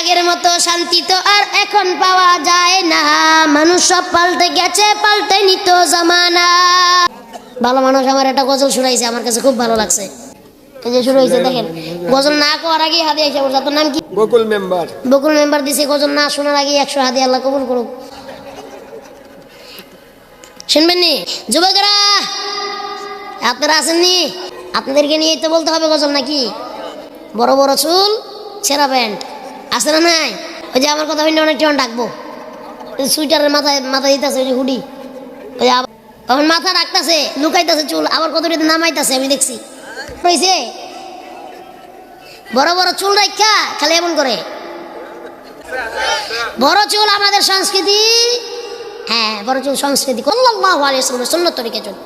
আগের মতো শান্তি তো আর এখন পাওয়া যায় না, মানুষ সব পাল্টে গেছে, পাল্টে নিত জামানা। ভালো মানুষ আমার একটা গজল শুনাইছে, আমার কাছে খুব ভালো লাগছে। এই যে শুরু হয়েছে দেখেন, গজল না করার আগে হাদিয়া এসে বলছে। আপনার নাম কি? বকুল মেম্বার। বকুল মেম্বার দিছে গজল না শোনার আগে 100 হাদিয়া, আল্লাহ কবুল করুক। শুনবেন নি যুবকেরা? আপনারা আসেননি? আপনাদেরকে নিয়েই তো বলতে হবে গজল নাকি? বড় বড় চুল, ছেঁড়া প্যান্ট, আছে না নাই? ওই যে আমার কথা হইলে অনেক জন ডাকবো, সুইটারের মাথায় দিতেছে, ওই যে হুডি, ওই যে তখন মাথা রাখতেছে, লুকাইতেছে চুল, আবার কত নামাইতেছে, আমি দেখছি। হয়েছে বড় বড় চুল রাখা খালি এমন করে। বড় চুল আমাদের সংস্কৃতি। হ্যাঁ, বড় চুল সংস্কৃতি। সাল্লাল্লাহু আলাইহি ওয়াসাল্লামের সুন্নাত তরিকা চুল।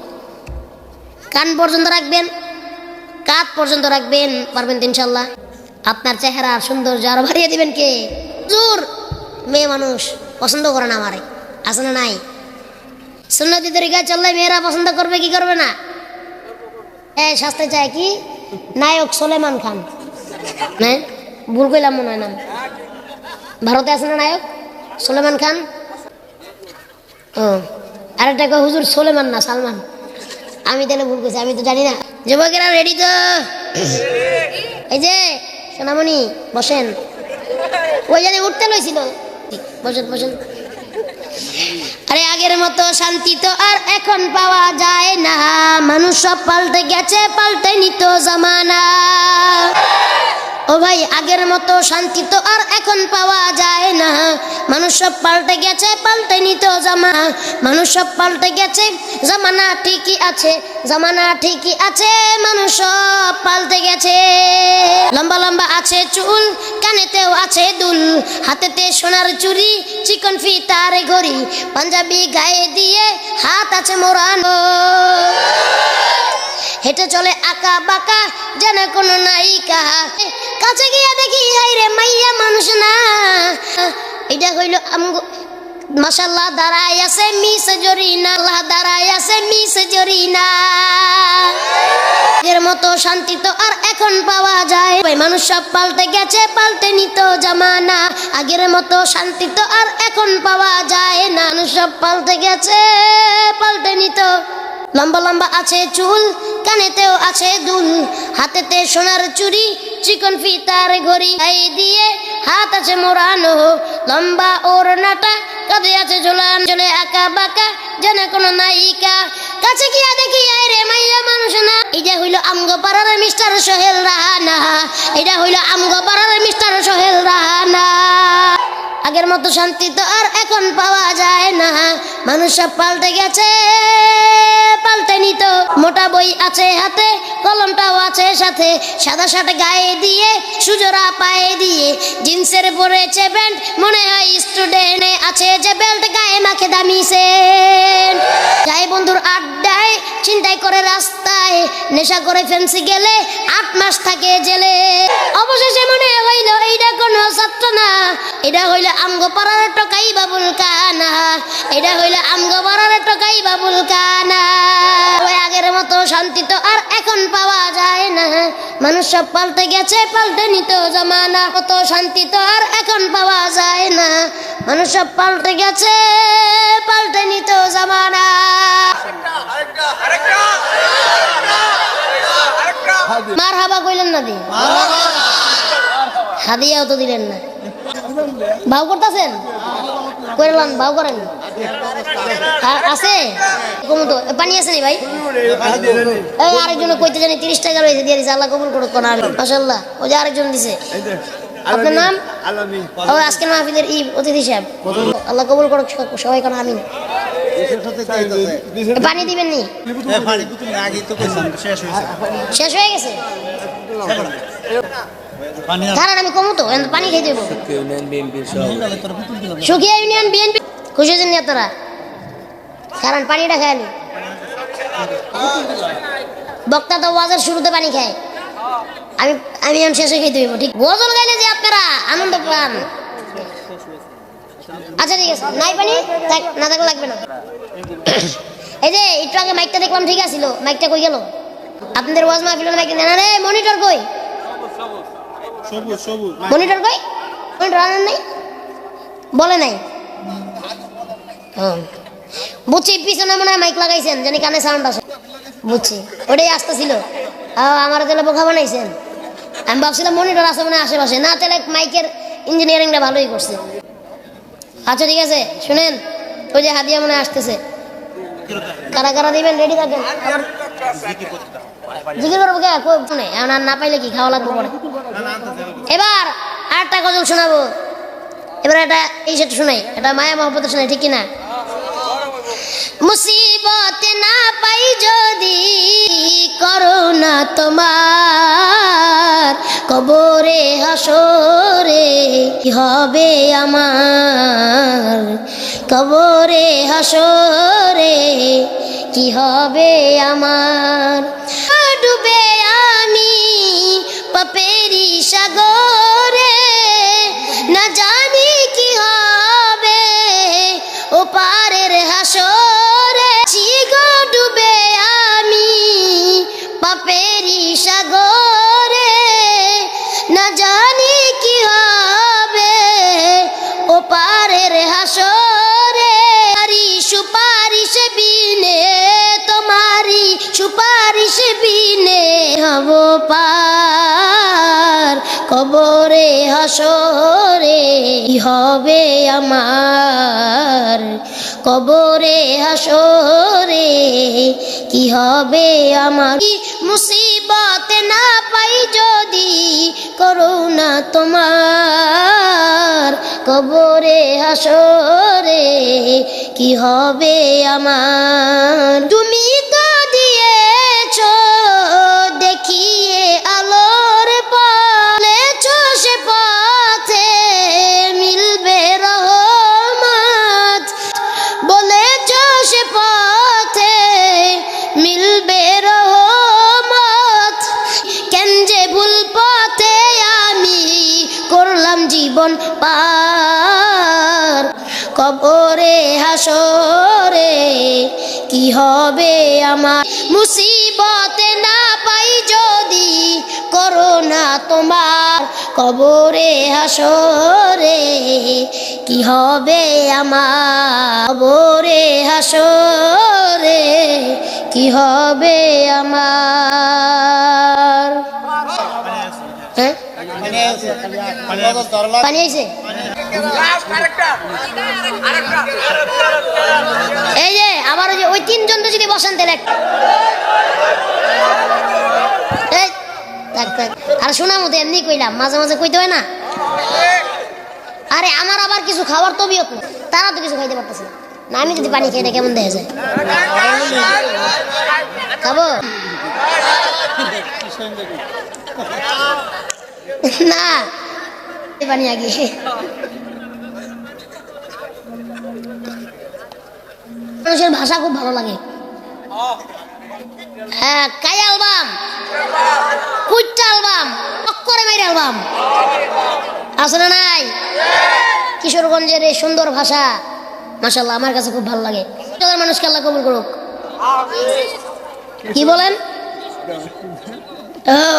কান পর্যন্ত রাখবেন, কাঁধ পর্যন্ত রাখবেন, পারবেন তো ইনশাল্লাহ। আপনার চেহারা সৌন্দর্য আরো বাড়িয়ে দিবেন কে? হুজুর, মেয়ে মানুষ পছন্দ করে না আমারে, আছে না নাই? সুন্নতি তরিকায় চললে মেয়েরা পছন্দ করবে কি করবে না? শাস্তে চায় কি? নায়ক সুলেমান খান। হ্যাঁ, ভুল কইলাম মনে হয় নাম। ভারতে আছে না নায়ক সুলেমান খান? ও, আরেকটা কয় হুজুর সুলেমান না সালমান। আমি তাহলে ভুল করছি, আমি তো জানি না। যুবকেরা রেডি তো? এই যে সোনামণি বসেন, ওই জানি উঠতে লইছিল, বসেন বসেন। আরে আগের মতো শান্তি তো আর এখন পাওয়া যায় না, মানুষ সব পাল্টে গেছে, পাল্টে নিত জামানা। ও ভাই, আগের মতো শান্তি তো আর এখন পাওয়া যায় না, মানুষ সব পাল্টে গেছে, পাল্টে নিত জামানা। মানুষ সব পাল্টে গেছে, জামানা ঠিকই আছে, জামানা ঠিকই আছে, মানুষ সব পাল্টে গেছে। লম্বা লম্বা আছে চুল, কানেতেও আছে দুল, হাতেতে সোনার চুড়ি, চিকন ফিতার ঘড়ি, পাঞ্জাবি গায়ে দিয়ে হাত আছে মোড়ানো, হেঁটে চলে আঁকা বাঁকা যেন কোনো নায়িকা। কাছে গিয়া দেখি হাইরে মাইয়া মানুষ না, এটা হইল মাশাআল্লাহ দাঁড়ায় আছে মিস জরিনা, আল্লাহ দাঁড়ায় আছে মিস জরিনা। আগের মতো শান্তি তো আর এখন পাওয়া যায়, মানুষ সব পাল্টে গেছে, পাল্টে নিত জামানা। আগের মতো শান্তি তো আর এখন পাওয়া যায় না, মানুষ সব পাল্টে গেছে, পাল্টে নিত। লম্বা লম্বা আছে চুল, কানেতেও আছে দুল, হাতেতে সোনার চুড়ি, চিকন ফিতার ঘড়ি, গায়ে দিয়ে হাত আছে মোড়ানো, লম্বা ওড়নাটা কাঁধে আছে ঝোলান, চলে আঁকা বাঁকা যেন কোনো নায়িকা। কাছে গিয়া দেখি আরে মাইয়া মানুষ না, এটা হইল আমগো পাড়ার মিস্টার সোহেল রানা, এটা হইল আমগো পাড়ার মিস্টার সোহেল রানা। আগের মতো শান্তি তো আর এখন পাওয়া যায় না, মানুষ সব পাল্টে গেছে, পাল্টে নিত। মোটা বই আছে হাতে, কলমটাও আছে সাথে, সাদা শার্ট গায়ে দিয়ে, সুজোড়া পায়ে দিয়ে, জিন্সের পরেছে প্যান্ট, মনে হয় স্টুডেন্ট। আছে যে বেল্ট, গায়ে মাখে দামি সেন্ট, যায় বন্ধুর আড্ডায়, চিন্তাই করে রাস্তায়, নেশা করে ফেন্সি গেলে 8 মাস থাকে জেলে। অবশেষে মনে হইল এইটা কোনো ছাত্র না, এটা হইল আমগো পাড়ার টকাই বাবুল কানা, এটা হইল আমগো পাড়ার টকাই বাবুল কানা। ওই আগের মতো শান্তি তো আর এখন পাওয়া যায় না, মানুষ সব পাল্টে গেছে, পাল্টে নিত জামানা। কত শান্তি তো আর এখন পাওয়া যায় না, মানুষ সব পাল্টে গেছে, পাল্টে নিত জামানা। মারহাবা কইলেন না দি, হাদিয়াও তো দিলেন না। ভাও করতেছেন? কইলাম ভাও করেন আছে কমতো পানি আছে নি ভাই? এই আরেকজন কইতে জানি 30 টাকা রয়েছে, দিয়ে দিছে, আল্লাহ কবুল করুক। কোন মাশাআল্লাহ, ওই যে আরেকজন দিছে। আপনার নাম? আলামিন। ও আজকে মাহফিলের অতিথি সাহেব, আল্লাহ কবুল করুক সবাই, কোন আমিন। পানি দিবেন নি? শেষ হয়ে গেছে, কারণ আমি কমু তো পানি খেয়ে দেবো। সুখিয়া ইউনিয়ন বিএনপি খুশি হয়েছেন নি আপনারা? কারণ পানিটা খায়নি। বক্তা তো ওয়াজের শুরুতে পানি খায়, আমি এখন শেষে খেয়ে দেবো। ঠিক গজল গাইলে যে আপনারা আনন্দ পান। আচ্ছা ঠিক আছে, নাই পানি না থাকলে লাগবে না। এই যে একটু আগে মাইকটা দেখলাম ঠিক আছিল, মাইকটা কই গেল? আপনাদের ওয়াজ মাহফিলের মাইক না রে, মনিটর কই? মনিটর কই? রানেন নাই বলে নাই বুঝছি পিছনে মনে হয় মাইক লাগাইছেন জানি কানে সাউন্ড আসে বুঝছি ওটাই আসতেছিল আমার তাহলে বোকা বানাইছেন আমি ভাবছিলাম মনিটর আছে মনে আশেপাশে না তাহলে মাইকের ইঞ্জিনিয়ারিংটা ভালোই করছে আচ্ছা ঠিক আছে শুনেন ওই যে হাদিয়া মনে আসতেছে কারা কারা দিবেন রেডি থাকেন জিজ্ঞেস করবো কে শুনে এখন আর না পাইলে কি খাওয়া লাগবে পরে এবার আরেকটা গজল শোনাবো এবার এটা এই সেটা শোনাই এটা মায়া মহব্বত শোনাই ঠিক কিনা মুসিবতে না পাই যদি করোনা তোমার কবরে হাসরে কি হবে আমার কবরে হাসরে কি হবে আমার ডুবে আমি পাপেরি সাগরে না জানি কি হবে ও পারের হাসরে চিগো ডুবে আমি পাপেরি সাগরে না জানি কি হবে ও পারের হাসরে সুপারিশ বিনে তোমারি সুপারিশ বিনে হব পার কবরে হাসরে কি হবে আমার কবরে হাসরে কি হবে আমার মুসিবত না পাই যদি করুণা তোমার কবরে হাসরে কি হবে আমার তুমি তো দিয়েছো দেখিয়ে আলোর বলেছো সে পথে মিলবে রহমত বলেছো সে পথে মিলবে রহমত কেন যে ভুল পথে আমি করলাম জীবন পার কবরে হাসরে কি হবে আমার মুসিবতে না পাই যদি করোনা তোমার কবরে হাসরে কি হবে আমার কবরে হাসরে কি হবে আমার হ্যাঁ পানি আইছে এই যে আবার ওই যে ওই তিনজন তো যদি বসেন তাহলে আর শোনা মতো এমনি কইলাম মাঝে মাঝে কইতে হয় না আরে আমার আবার কিছু খাবার তবিয়ত না তারা তো কিছু খাইতে পারতেছে না আমি যদি পানি খাই এটা কেমন দেখা যায় খাবো না পানি আগে মানুষের ভাষা খুব ভালো লাগে হ্যাঁ কাই অ্যালবাম কুইটা অ্যালবাম টক্করে মেরে অ্যালবাম আছে না নাই কিশোরগঞ্জের এই সুন্দর ভাষা মাশাআল্লাহ আমার কাছে খুব ভালো লাগে মানুষকে আল্লাহ কবুল করুক কি বলেন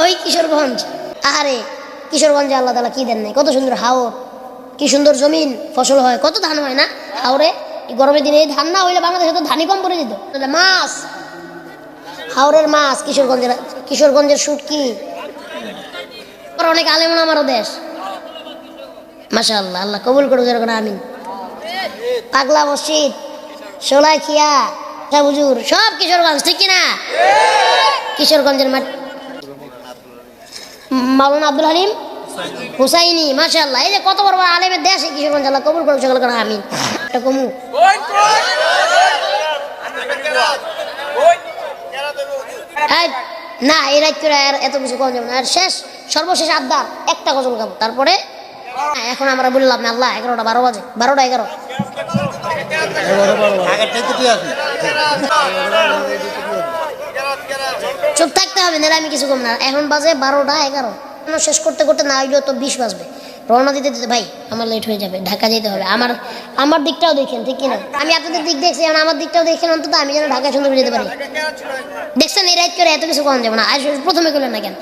ওই কিশোরগঞ্জ আরে কিশোরগঞ্জে আল্লাহ তাআলা কি দেন নাই কত সুন্দর হাওর কি সুন্দর জমিন ফসল হয় কত ধান হয় না হাওরে গরমের দিনে এই ধান না হইলে বাংলাদেশে তো ধানই কম পড়ে যেত মাছ হাওরের মাছ কিশোরগঞ্জের শুটকি অনেক আলেম আমারও দেশ মাশাআল্লাহ আল্লাহ কবুল করুক যেরকম আমিন পাগলা মসজিদ সোলাইখিয়া হুজুর সব কিশোরগঞ্জ ঠিক কিনা কিশোরগঞ্জের মাওলানা আব্দুল হালিম হুসাইনি মাশাআল্লাহ এই যে কত বড় বড় আলেমের দেশ কিশোরগঞ্জ আল্লাহ কবুল করুক সকল করে আমিন এটা কমু না এই রাত করে আর এত কিছু কম যাবে না আর সর্বশেষ আবদার একটা গজল গাবো তারপরে এখন আমরা বললাম না আল্লাহ 11টা 12 বাজে 12টা 11 চুপ থাকতে হবে না আমি কিছু কম না এখন বাজে 12টা 11 শেষ করতে করতে না হইলেও তো 20 বাজবে রওনা দিতে দিতে ভাই আমার লেট হয়ে যাবে ঢাকা যেতে হবে আমার দিকটাও দেখেন ঠিক কিনা আমি আপনাদের দিক দেখছি এখন আমার দিকটাও দেখেন অন্তত আমি যেন ঢাকা সুন্দর যেতে পারি দেখছেন এই রাত করে এত কিছু কম যাবে না আজ প্রথমে করলেন না কেন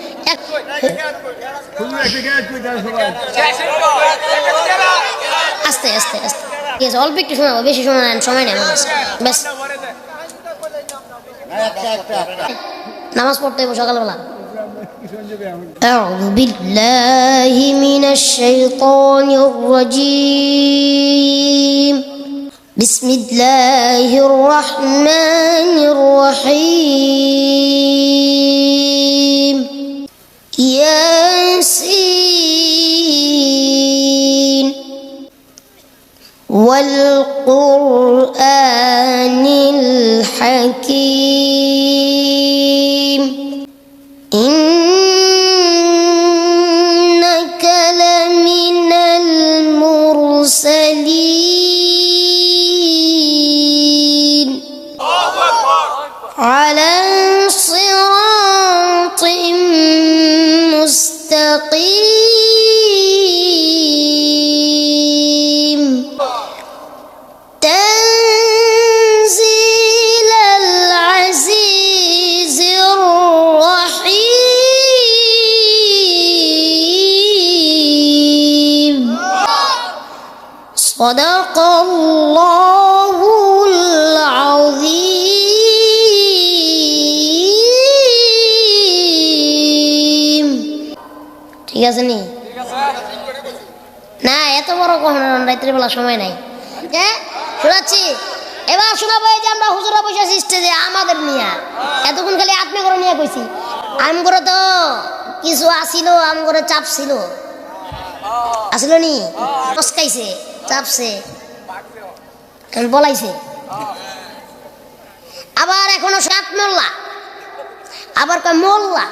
আস্তে আস্তে আস্তে, ঠিক আছে অল্প একটু শোনাবো, বেশি সময় নেন, সময় নেই আমার কাছে। ব্যাস নামাজ পড়তে হইব সকালবেলা। أعوذ بالله من الشيطان الرجيم بسم الله الرحمن الرحيم ياسين والقرآن الحكيم إنك لمن المرسلين على صراط مستقيم تنزيل العزيز الرحيم صدق الله العظيم ঠিক আছে নি না এত বড় কখনো রাত্রে বেলা সময় নাই হ্যাঁ শোনাচ্ছি এবার শোনাবো এই যে আমরা হুজুরা বসে স্টেজে আমাদের নিয়ে এতক্ষণ খালি আপনি করে নিয়ে কইছি আম করে তো কিছু আসিল আম করে চাপ ছিল আসিল নি মস্কাইছে চাপছে বলাইছে আবার এখনো সাত মোল্লা আবার কয় মোল্লা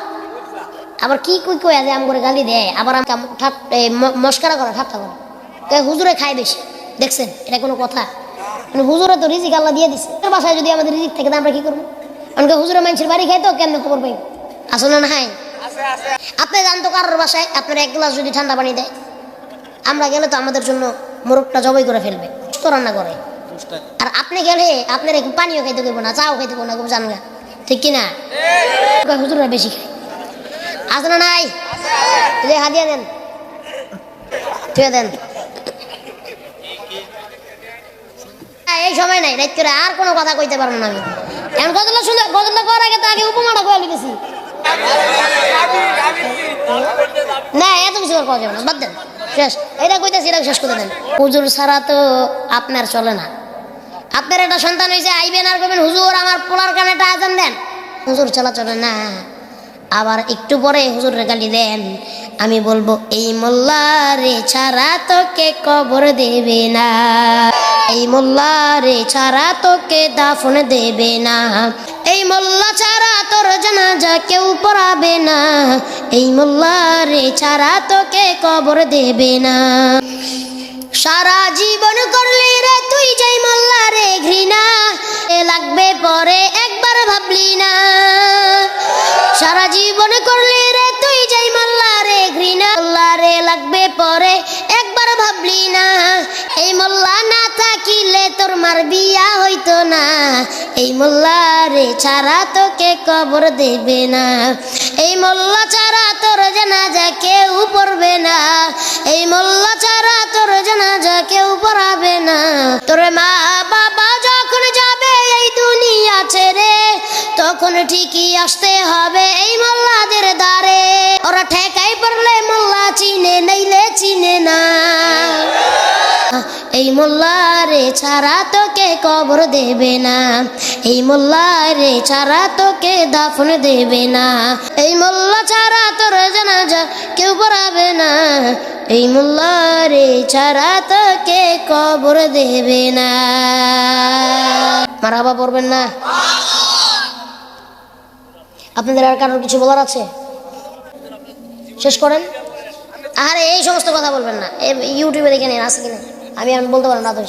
আবার কি কই কই আজ আম করে গালি দেয় আবার মস্কারা করে ঠাট্টা করে হুজুরে খায় বেশি দেখছেন এটা কোনো কথা মানে হুজুরে তো রিজিক আল্লাহ দিয়ে দিচ্ছে বাসায় যদি আমাদের রিজিক থাকে আমরা কি করবো আমাকে হুজুরে মানুষের বাড়ি খাই তো কেমন খবর পাই আসলে না হাই আপনি জানতো কারোর বাসায় আপনার এক গ্লাস যদি ঠান্ডা পানি দেয় আমরা গেলে তো আমাদের জন্য মোরগটা জবাই করে ফেলবে তো রান্না করে আর আপনি গেলে আপনার পানিও খাইতে দেবো না চাও খাইতে দেবো না জানগা ঠিক কিনা হুজুরা বেশি খায় আছে না নাই হাদিয়া দেন ঠিক দেন এই সময় নাই রাত করে আর কোনো কথা কইতে পারবো না আমি এখন গজলটা শুনে গজলটা করার আগে তো আগে উপমাটা কয়ে লিখেছি না এত কিছু আর কওয়া যাবে না বাদ দেন শেষ এটা কইতেছি এটা শেষ করে দেন হুজুর ছাড়া তো আপনার চলে না আপনার একটা সন্তান হয়েছে আইবেন আর কইবেন হুজুর আমার পোলার কানে একটা আজান দেন হুজুর চলা চলে না আবার একটু পরে হুজুরের গালি দেন আমি বলবো এই মোল্লারে ছাড়া তোকে কবর দেবে না এই মোল্লারে ছাড়া তোকে দাফন দেবে না এই মোল্লা ছাড়া তোর জানাজা কেউ পড়াবে না এই মোল্লারে ছাড়া তোকে কবর দেবে না সারা জীবন করলি রে তুই যাই মোল্লারে ঘৃণা লাগবে পরে একবার ভাবলি না সারা জীবন করলি রে তুই যাই মোল্লারে ঘৃণা মোল্লারে লাগবে পরে একবার ভাবলি না এই মোল্লা না থাকিলে তোর মার বিয়া হইতো না এই মোল্লারে ছাড়া তোকে কবর দেবে না এই মোল্লা ছাড়া তোর জানাজা কেউ পড়বে না এই মোল্লা ছাড়া তোর জানাজা কেউ পড়াবে না তোর মা বাবা যখন যাবে এই দুনিয়া ছেড়ে তখন ঠিকই আসতে হবে এই মোল্লাদের দ্বারে ওরা ঠেকাই পড়লে মোল্লা চিনে নইলে চিনে না এই মোল্লারে ছাড়া তোকে কবর দেবে না এই মোল্লারে ছাড়া তোকে দাফন দেবে না এই মোল্লা ছাড়া তোর জানাজা কেউ পড়াবে না এই মোল্লারে ছাড়া তোকে কবর দেবে না মারহাবা পড়বেন না আপনাদের আর কারোর কিছু বলার আছে শেষ করেন আরে এই সমস্ত কথা বলবেন না ইউটিউবে দেখে নেন আছে কিনা আমি বলতে পারেন না তো